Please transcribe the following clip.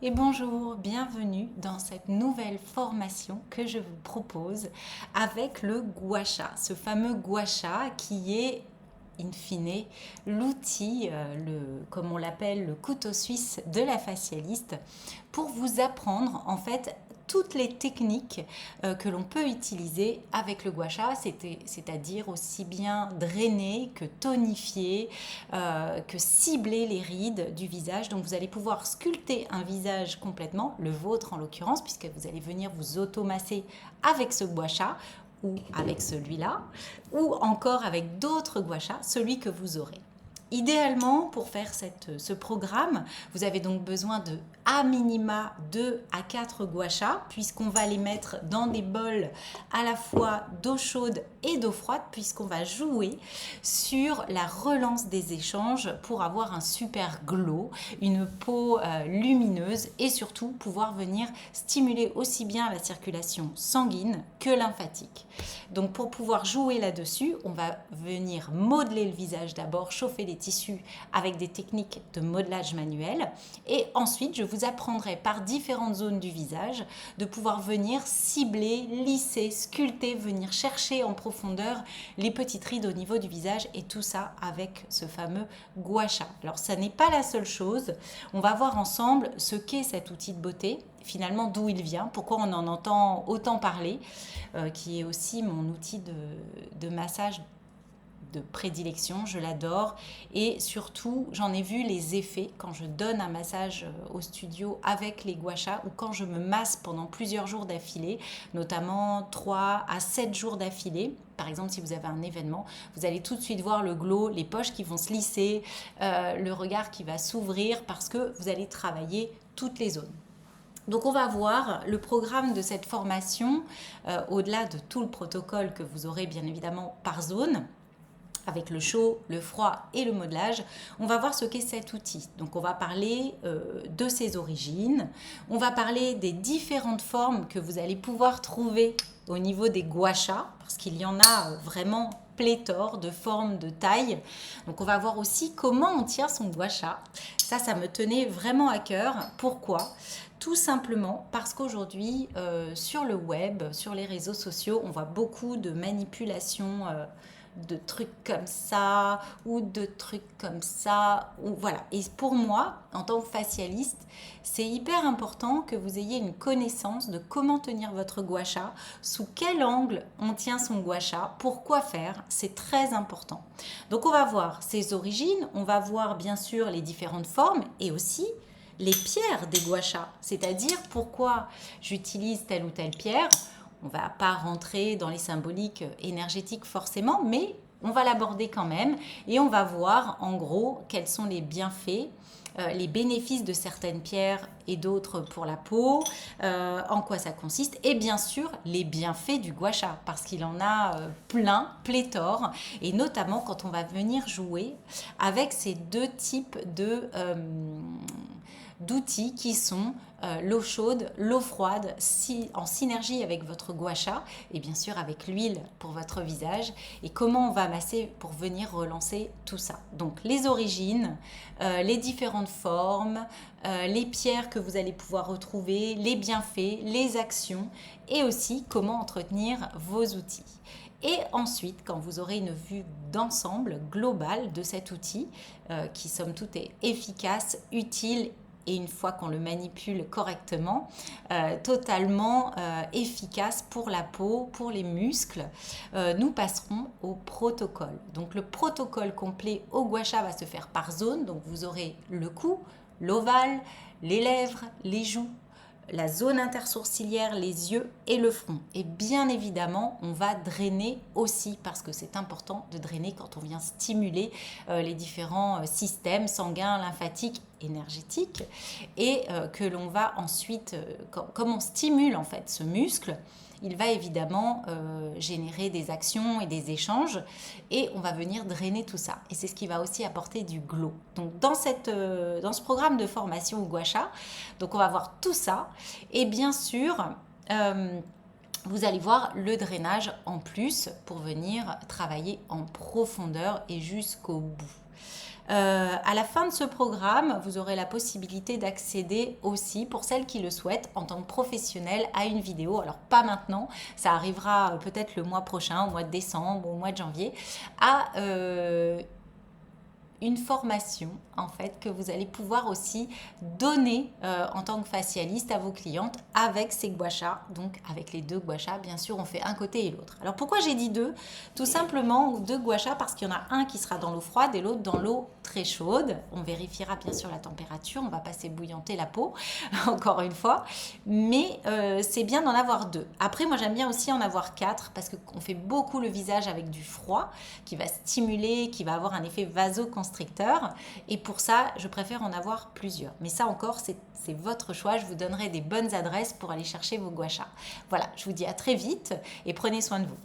Et bonjour, bienvenue dans cette nouvelle formation que je vous propose avec le gua sha, ce fameux gua sha qui est in fine l'outil, comme on l'appelle, le couteau suisse de la facialiste pour vous apprendre en fait toutes les techniques que l'on peut utiliser avec le gua sha, c'est-à-dire aussi bien drainer que tonifier, que cibler les rides du visage. Donc vous allez pouvoir sculpter un visage complètement, le vôtre en l'occurrence, puisque vous allez venir vous automasser avec ce gua sha ou avec celui-là, ou encore avec d'autres gua sha, celui que vous aurez. Idéalement, pour faire ce programme, vous avez donc besoin de à minima 2 à 4 gua sha, puisqu'on va les mettre dans des bols à la fois d'eau chaude et d'eau froide, puisqu'on va jouer sur la relance des échanges pour avoir un super glow, une peau lumineuse et surtout pouvoir venir stimuler aussi bien la circulation sanguine que lymphatique. Donc pour pouvoir jouer là-dessus, on va venir modeler le visage d'abord, chauffer les tissus avec des techniques de modelage manuel et ensuite je vous apprendrai par différentes zones du visage de pouvoir venir cibler, lisser, sculpter, venir chercher en profondeur les petites rides au niveau du visage et tout ça avec ce fameux gua sha. Alors ça n'est pas la seule chose, on va voir ensemble ce qu'est cet outil de beauté, finalement d'où il vient, pourquoi on en entend autant parler, qui est aussi mon outil de massage de prédilection, je l'adore et surtout j'en ai vu les effets quand je donne un massage au studio avec les gua sha ou quand je me masse pendant plusieurs jours d'affilée, notamment 3 à 7 jours d'affilée. Par exemple, si vous avez un événement, vous allez tout de suite voir le glow, les poches qui vont se lisser, le regard qui va s'ouvrir parce que vous allez travailler toutes les zones. Donc on va voir le programme de cette formation, au-delà de tout le protocole que vous aurez bien évidemment par zone, avec le chaud, le froid et le modelage, on va voir ce qu'est cet outil. Donc on va parler de ses origines, on va parler des différentes formes que vous allez pouvoir trouver au niveau des gua sha, parce qu'il y en a vraiment pléthore de formes, de tailles. Donc on va voir aussi comment on tient son gua sha. Ça me tenait vraiment à cœur. Pourquoi ? Tout simplement parce qu'aujourd'hui, sur le web, sur les réseaux sociaux, on voit beaucoup de manipulations de trucs comme ça ou de trucs comme ça. Ou, voilà. Et pour moi, en tant que facialiste, c'est hyper important que vous ayez une connaissance de comment tenir votre gua sha, sous quel angle on tient son gua sha, pourquoi faire, c'est très important. Donc on va voir ses origines, on va voir bien sûr les différentes formes et aussi les pierres des gua sha, c'est-à-dire pourquoi j'utilise telle ou telle pierre. On ne va pas rentrer dans les symboliques énergétiques forcément, mais on va l'aborder quand même et on va voir en gros quels sont les bienfaits, les bénéfices de certaines pierres et d'autres pour la peau, en quoi ça consiste et bien sûr les bienfaits du gua sha parce qu'il en a plein, pléthore et notamment quand on va venir jouer avec ces deux types d'outils qui sont l'eau chaude, l'eau froide, en synergie avec votre gua sha et bien sûr avec l'huile pour votre visage et comment on va masser pour venir relancer tout ça. Donc les origines, les différentes formes, les pierres que vous allez pouvoir retrouver, les bienfaits, les actions et aussi comment entretenir vos outils. Et ensuite, quand vous aurez une vue d'ensemble globale de cet outil, qui somme toute est efficace, utile et une fois qu'on le manipule correctement, totalement efficace pour la peau, pour les muscles, nous passerons au protocole. Donc le protocole complet au gua sha va se faire par zone, donc vous aurez le cou, l'ovale, les lèvres, les joues, la zone intersourcilière, les yeux et le front. Et bien évidemment, on va drainer aussi parce que c'est important de drainer quand on vient stimuler les différents systèmes sanguins, lymphatiques, énergétiques et que l'on va ensuite, comme on stimule en fait ce muscle, il va évidemment générer des actions et des échanges et on va venir drainer tout ça. Et c'est ce qui va aussi apporter du glow. Donc dans ce programme de formation au gua sha, donc on va voir tout ça et bien sûr vous allez voir le drainage en plus pour venir travailler en profondeur et jusqu'au bout. À la fin de ce programme, vous aurez la possibilité d'accéder aussi, pour celles qui le souhaitent, en tant que professionnel, à une vidéo. Alors pas maintenant, ça arrivera peut-être le mois prochain, au mois de décembre, au mois de janvier, à une formation en fait que vous allez pouvoir aussi donner en tant que facialiste à vos clientes avec ces gua sha, donc avec les deux gua sha, bien sûr on fait un côté et l'autre. Alors pourquoi j'ai dit deux? Tout simplement deux gua sha parce qu'il y en a un qui sera dans l'eau froide et l'autre dans l'eau très chaude. On vérifiera bien sûr la température, on va pas s'ébouillanter la peau encore une fois, mais c'est bien d'en avoir deux. Après moi j'aime bien aussi en avoir quatre parce qu'on fait beaucoup le visage avec du froid qui va stimuler, qui va avoir un effet vasoconstricteur, et pour ça je préfère en avoir plusieurs, mais ça encore c'est votre choix. Je vous donnerai des bonnes adresses pour aller chercher vos gua sha. Voilà, je vous dis à très vite et prenez soin de vous.